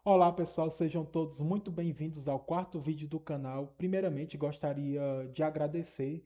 Olá pessoal, sejam todos muito bem-vindos ao quarto vídeo do canal. Primeiramente, gostaria de agradecer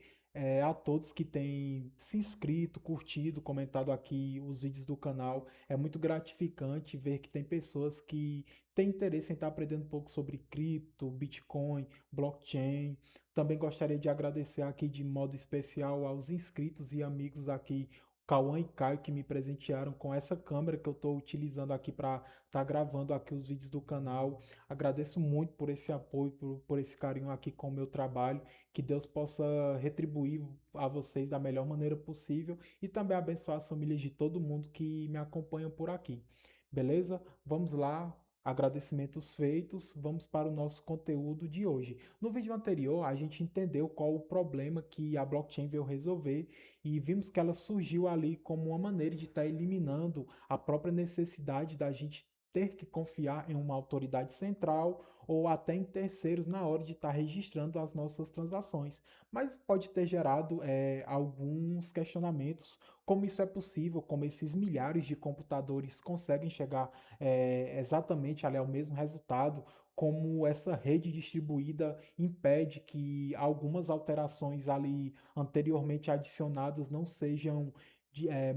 a todos que têm se inscrito, curtido, comentado aqui os vídeos do canal. É muito gratificante ver que tem pessoas que têm interesse em estar aprendendo um pouco sobre cripto, Bitcoin, blockchain. Também gostaria de agradecer aqui de modo especial aos inscritos e amigos aqui, Cauã e Caio, que me presentearam com essa câmera que eu estou utilizando aqui para tá gravando aqui os vídeos do canal. Agradeço muito por esse apoio, por esse carinho aqui com o meu trabalho. Que Deus possa retribuir a vocês da melhor maneira possível e também abençoar as famílias de todo mundo que me acompanham por aqui. Beleza? Vamos lá. Agradecimentos feitos, vamos para o nosso conteúdo de hoje. No vídeo anterior, a gente entendeu qual o problema que a blockchain veio resolver e vimos que ela surgiu ali como uma maneira de estar eliminando a própria necessidade da gente ter que confiar em uma autoridade central ou até em terceiros na hora de estar registrando as nossas transações. Mas pode ter gerado alguns questionamentos, como isso é possível, como esses milhares de computadores conseguem chegar exatamente ali ao mesmo resultado, como essa rede distribuída impede que algumas alterações ali anteriormente adicionadas não sejam de, é,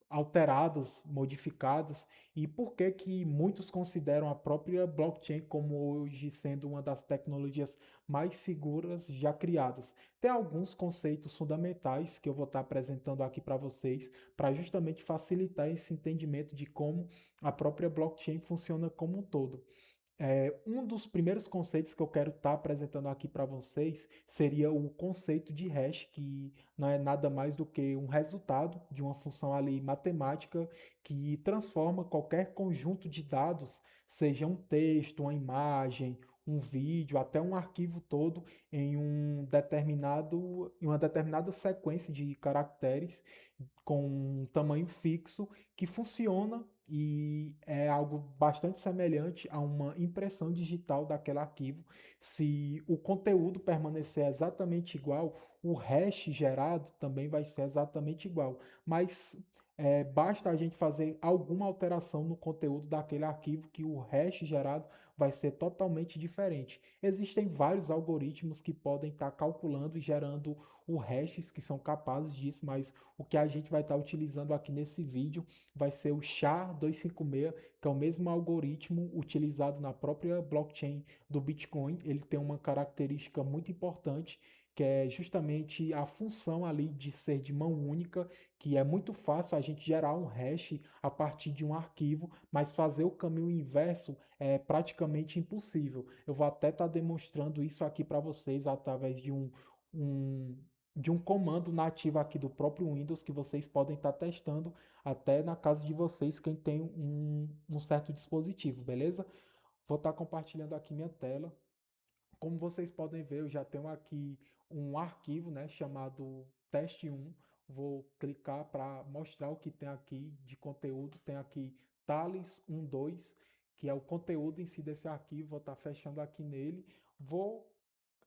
alteradas, modificadas, e por que que muitos consideram a própria blockchain como hoje sendo uma das tecnologias mais seguras já criadas. Tem alguns conceitos fundamentais que eu vou estar apresentando aqui para vocês, para justamente facilitar esse entendimento de como a própria blockchain funciona como um todo. Um dos primeiros conceitos que eu quero estar apresentando aqui para vocês seria o conceito de hash, que não é nada mais do que um resultado de uma função ali matemática que transforma qualquer conjunto de dados, seja um texto, uma imagem, um vídeo, até um arquivo todo, em uma determinada sequência de caracteres com um tamanho fixo que funciona e é algo bastante semelhante a uma impressão digital daquele arquivo. Se o conteúdo permanecer exatamente igual, o hash gerado também vai ser exatamente igual. Mas basta a gente fazer alguma alteração no conteúdo daquele arquivo que o hash gerado vai ser totalmente diferente. Existem vários algoritmos que podem estar calculando e gerando o hashes que são capazes disso, mas o que a gente vai estar utilizando aqui nesse vídeo vai ser o SHA-256, que é o mesmo algoritmo utilizado na própria blockchain do Bitcoin. Ele tem uma característica muito importante, que é justamente a função ali de ser de mão única, que é muito fácil a gente gerar um hash a partir de um arquivo, mas fazer o caminho inverso é praticamente impossível. Eu vou até estar demonstrando isso aqui para vocês através um, de um comando nativo aqui do próprio Windows que vocês podem estar testando até na casa de vocês, quem tem um certo dispositivo, beleza? Vou estar compartilhando aqui minha tela. Como vocês podem ver, eu já tenho aqui um arquivo, né, chamado teste1. Vou clicar para mostrar o que tem aqui de conteúdo. Tem aqui Thales 12, que é o conteúdo em si desse arquivo. Vou estar fechando aqui nele. Vou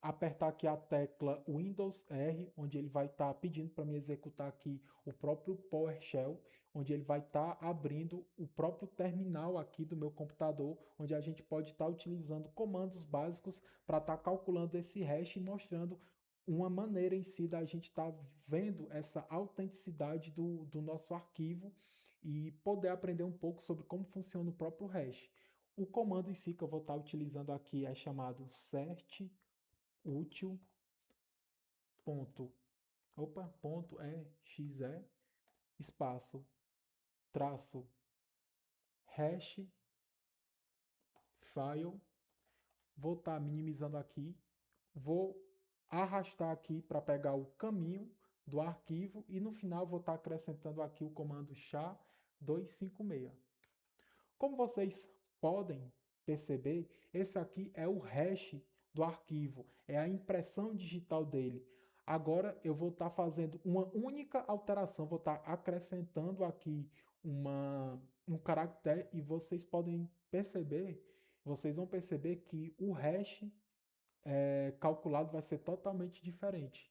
apertar aqui a tecla Windows R, onde ele vai estar pedindo para me executar aqui o próprio PowerShell, onde ele vai estar abrindo o próprio terminal aqui do meu computador, onde a gente pode estar utilizando comandos básicos para estar calculando esse hash e mostrando uma maneira em si da gente estar vendo essa autenticidade do nosso arquivo e poder aprender um pouco sobre como funciona o próprio hash. O comando em si que eu vou estar utilizando aqui é chamado cert útil ponto, ponto exe espaço traço hash file. Vou estar minimizando aqui, vou arrastar aqui para pegar o caminho do arquivo e no final vou estar acrescentando aqui o comando SHA-256. Como vocês podem perceber, esse aqui é o hash do arquivo, é a impressão digital dele. Agora eu vou estar fazendo uma única alteração, vou estar acrescentando aqui um caractere e vocês podem perceber, vocês vão perceber que o hash calculado vai ser totalmente diferente.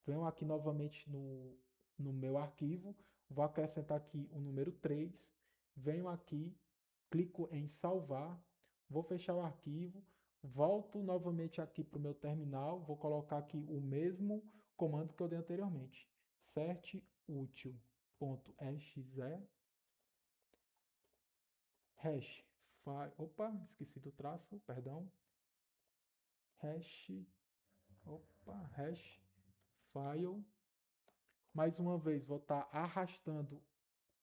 Venho aqui novamente no meu arquivo, vou acrescentar aqui o número 3, venho aqui, clico em salvar, vou fechar o arquivo, volto novamente aqui para o meu terminal, vou colocar aqui o mesmo comando que eu dei anteriormente, certútil.exe hash file, opa, esqueci do traço, perdão, hash, hash file, mais uma vez vou estar arrastando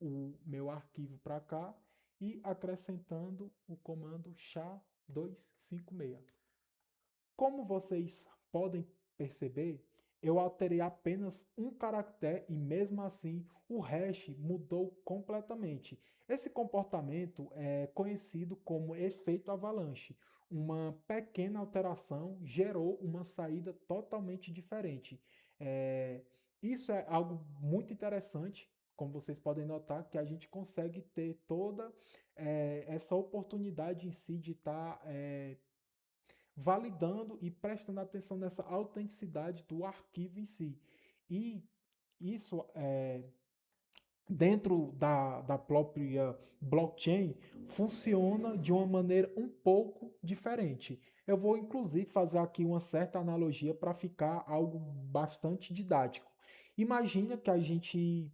o meu arquivo para cá e acrescentando o comando SHA-256. Como vocês podem perceber, eu alterei apenas um caractere e mesmo assim o hash mudou completamente. Esse comportamento é conhecido como efeito avalanche. Uma pequena alteração gerou uma saída totalmente diferente. É, Isso é algo muito interessante, como vocês podem notar, que a gente consegue ter toda essa oportunidade em si de estar validando e prestando atenção nessa autenticidade do arquivo em si. E isso dentro da própria blockchain funciona de uma maneira um pouco diferente. Eu vou inclusive fazer aqui uma certa analogia para ficar algo bastante didático. Imagina que a gente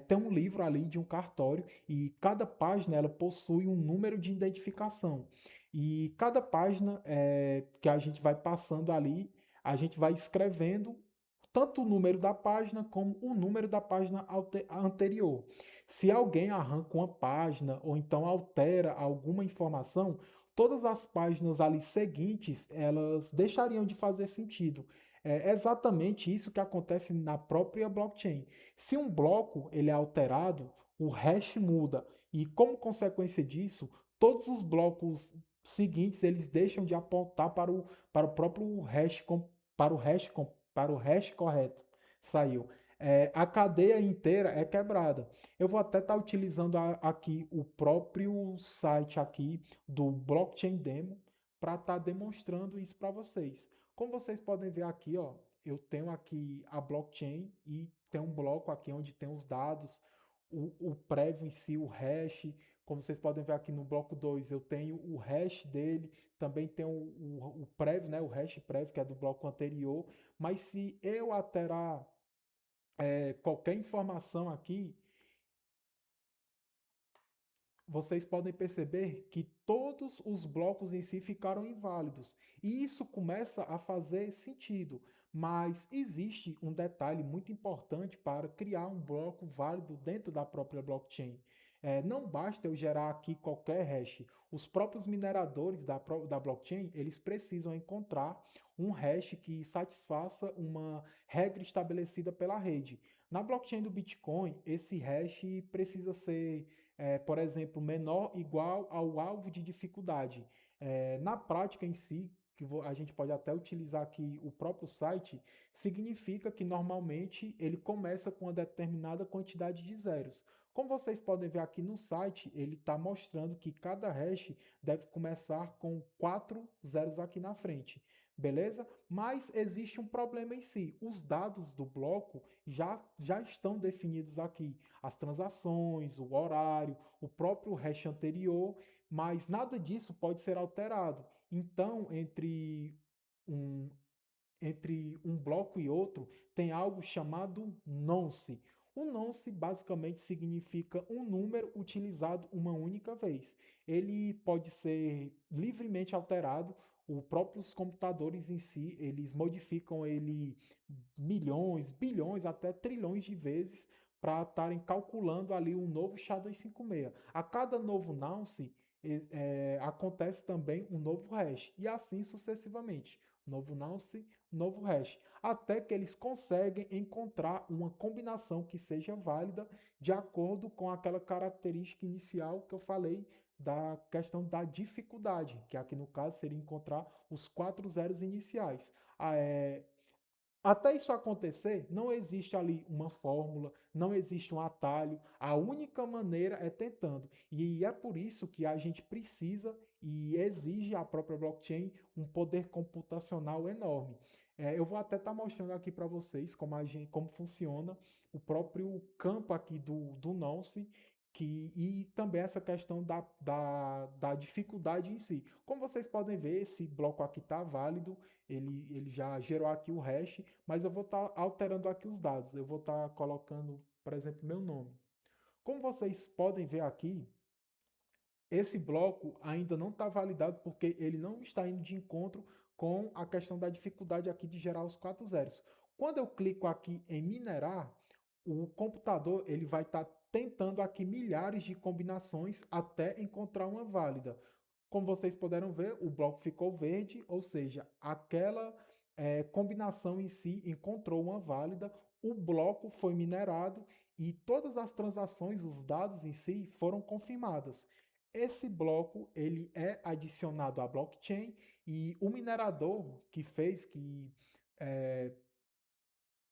tem um livro ali de um cartório e cada página ela possui um número de identificação. E cada página que a gente vai passando ali, a gente vai escrevendo tanto o número da página como o número da página anterior. Se alguém arranca uma página ou então altera alguma informação, todas as páginas ali seguintes, elas deixariam de fazer sentido. É exatamente isso que acontece na própria blockchain. Se um bloco ele é alterado, o hash muda e como consequência disso, todos os blocos seguintes eles deixam de apontar para o próprio hash para o hash para o hash correto. Saiu. A cadeia inteira é quebrada. Eu vou até estar utilizando aqui o próprio site aqui do Blockchain Demo para estar demonstrando isso para vocês. Como vocês podem ver aqui, ó, eu tenho aqui a blockchain e tem um bloco aqui onde tem os dados, o prévio em si, o hash. Como vocês podem ver aqui no bloco 2, eu tenho o hash dele, também tem o prévio, né, o hash prévio, que é do bloco anterior. Mas se eu alterar qualquer informação aqui, vocês podem perceber que todos os blocos em si ficaram inválidos. E isso começa a fazer sentido. Mas existe um detalhe muito importante para criar um bloco válido dentro da própria blockchain. Não basta eu gerar aqui qualquer hash. Os próprios mineradores da blockchain, eles precisam encontrar um hash que satisfaça uma regra estabelecida pela rede. Na blockchain do Bitcoin, esse hash precisa ser por exemplo, menor igual ao alvo de dificuldade. Na prática em si, que a gente pode até utilizar aqui o próprio site, significa que normalmente ele começa com uma determinada quantidade de zeros. Como vocês podem ver aqui no site, ele está mostrando que cada hash deve começar com 4 zeros aqui na frente. Beleza? Mas existe um problema em si. Os dados do bloco já estão definidos aqui. As transações, o horário, o próprio hash anterior, mas nada disso pode ser alterado. Então, um, entre um bloco e outro, tem algo chamado nonce. O nonce basicamente significa um número utilizado uma única vez. Ele pode ser livremente alterado. Os próprios computadores em si, eles modificam ele milhões, bilhões, até trilhões de vezes para estarem calculando ali um novo SHA-256. A cada novo nonce, acontece também um novo hash, e assim sucessivamente. Novo nonce, novo hash, até que eles conseguem encontrar uma combinação que seja válida de acordo com aquela característica inicial que eu falei da questão da dificuldade, que aqui no caso seria encontrar os 4 zeros iniciais. Até isso acontecer, não existe ali uma fórmula, não existe um atalho, a única maneira é tentando. E é por isso que a gente precisa e exige a própria blockchain um poder computacional enorme. Eu vou até estar mostrando aqui para vocês como funciona o próprio campo aqui do Nonce. e também essa questão da dificuldade em si. Como vocês podem ver, esse bloco aqui está válido, ele já gerou aqui o hash, mas eu vou estar alterando aqui os dados. Eu vou estar colocando, por exemplo, meu nome. Como vocês podem ver aqui, esse bloco ainda não está validado porque ele não está indo de encontro com a questão da dificuldade aqui de gerar os 4 zeros. Quando eu clico aqui em minerar, o computador ele vai estar tentando aqui milhares de combinações até encontrar uma válida. Como vocês puderam ver, o bloco ficou verde, ou seja, aquela combinação em si encontrou uma válida, o bloco foi minerado e todas as transações, os dados em si, foram confirmadas. Esse bloco ele é adicionado à blockchain e o minerador que fez, que é,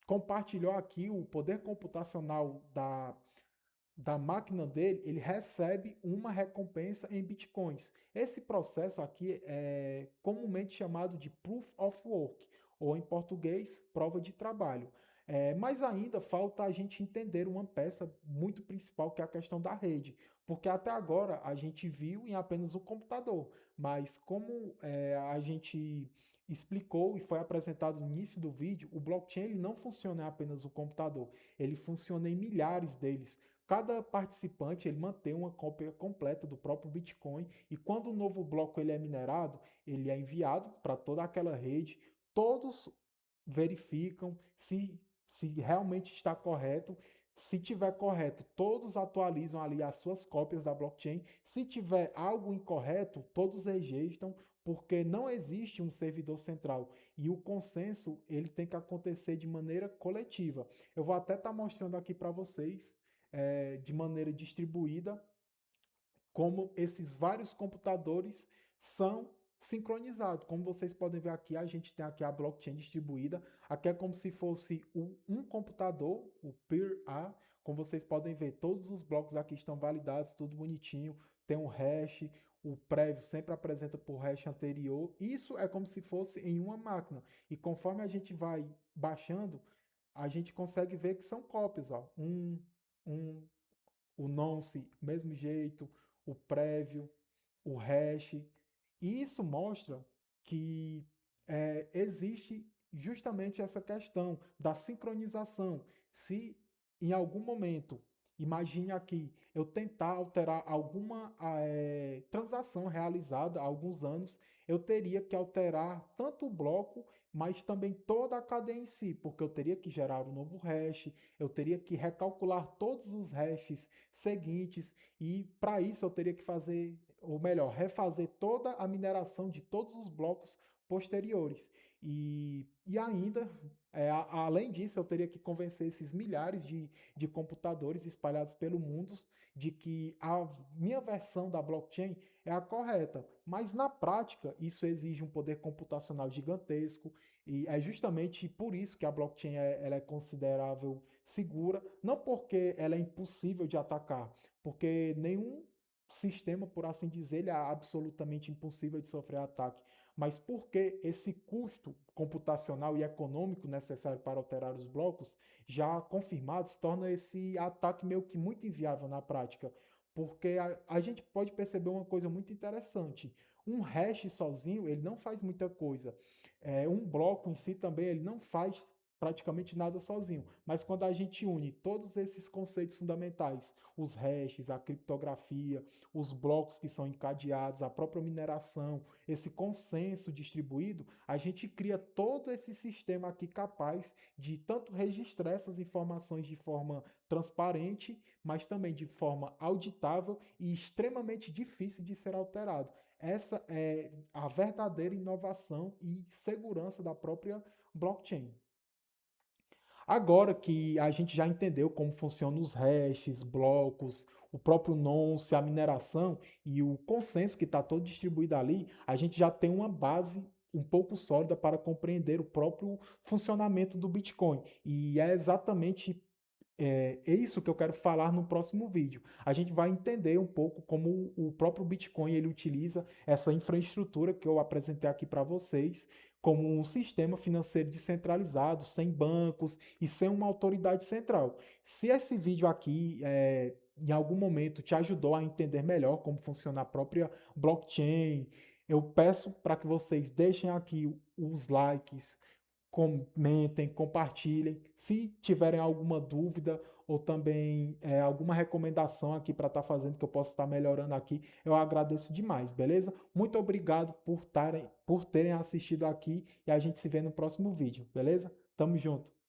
compartilhou aqui o poder computacional da máquina dele, ele recebe uma recompensa em bitcoins. Esse processo aqui é comumente chamado de Proof of Work, ou em português, prova de trabalho. Mas ainda falta a gente entender uma peça muito principal, que é a questão da rede, porque até agora a gente viu em apenas o computador, mas como a gente explicou e foi apresentado no início do vídeo, o blockchain ele não funciona em apenas o computador, ele funciona em milhares deles. Cada participante ele mantém uma cópia completa do próprio Bitcoin e quando o novo bloco ele é minerado, ele é enviado para toda aquela rede, todos verificam se realmente está correto. Se tiver correto, todos atualizam ali as suas cópias da blockchain. Se tiver algo incorreto, todos rejeitam, porque não existe um servidor central e o consenso ele tem que acontecer de maneira coletiva. Eu vou até estar mostrando aqui para vocês de maneira distribuída como esses vários computadores são sincronizados. Como vocês podem ver aqui, a gente tem aqui a blockchain distribuída. Aqui é como se fosse um computador, o Peer A. Como vocês podem ver, todos os blocos aqui estão validados, tudo bonitinho. Tem um hash, o prévio sempre apresenta por hash anterior. Isso é como se fosse em uma máquina. E conforme a gente vai baixando, a gente consegue ver que são cópias, ó. Um, o nonce, mesmo jeito, o prévio, o hash. E isso mostra que existe justamente essa questão da sincronização. Se em algum momento, imagine aqui, eu tentar alterar alguma transação realizada há alguns anos, eu teria que alterar tanto o bloco, mas também toda a cadeia em si, porque eu teria que gerar um novo hash, eu teria que recalcular todos os hashes seguintes, e para isso eu teria que fazer, ou melhor, refazer toda a mineração de todos os blocos posteriores. E ainda, além disso, eu teria que convencer esses milhares de computadores espalhados pelo mundo de que a minha versão da blockchain é a correta. Mas na prática, isso exige um poder computacional gigantesco, e é justamente por isso que a blockchain ela é considerável segura, não porque ela é impossível de atacar, porque nenhum sistema, por assim dizer, ele é absolutamente impossível de sofrer ataque, mas porque esse custo computacional e econômico necessário para alterar os blocos, já confirmados, torna esse ataque meio que muito inviável na prática, porque a gente pode perceber uma coisa muito interessante. Um hash sozinho, ele não faz muita coisa. Um bloco em si também, ele não faz praticamente nada sozinho. Mas quando a gente une todos esses conceitos fundamentais, os hashes, a criptografia, os blocos que são encadeados, a própria mineração, esse consenso distribuído, a gente cria todo esse sistema aqui capaz de tanto registrar essas informações de forma transparente, mas também de forma auditável e extremamente difícil de ser alterado. Essa é a verdadeira inovação e segurança da própria blockchain. Agora que a gente já entendeu como funcionam os hashes, blocos, o próprio nonce, a mineração e o consenso que está todo distribuído ali, a gente já tem uma base um pouco sólida para compreender o próprio funcionamento do Bitcoin. E é exatamente é isso que eu quero falar no próximo vídeo. A gente vai entender um pouco como o próprio Bitcoin ele utiliza essa infraestrutura que eu apresentei aqui para vocês, como um sistema financeiro descentralizado, sem bancos e sem uma autoridade central. Se esse vídeo aqui em algum momento te ajudou a entender melhor como funciona a própria blockchain, eu peço para que vocês deixem aqui os likes, comentem, compartilhem. Se tiverem alguma dúvida ou também alguma recomendação aqui para estar fazendo que eu possa estar melhorando aqui, eu agradeço demais, beleza? Muito obrigado por terem assistido aqui e a gente se vê no próximo vídeo, beleza? Tamo junto.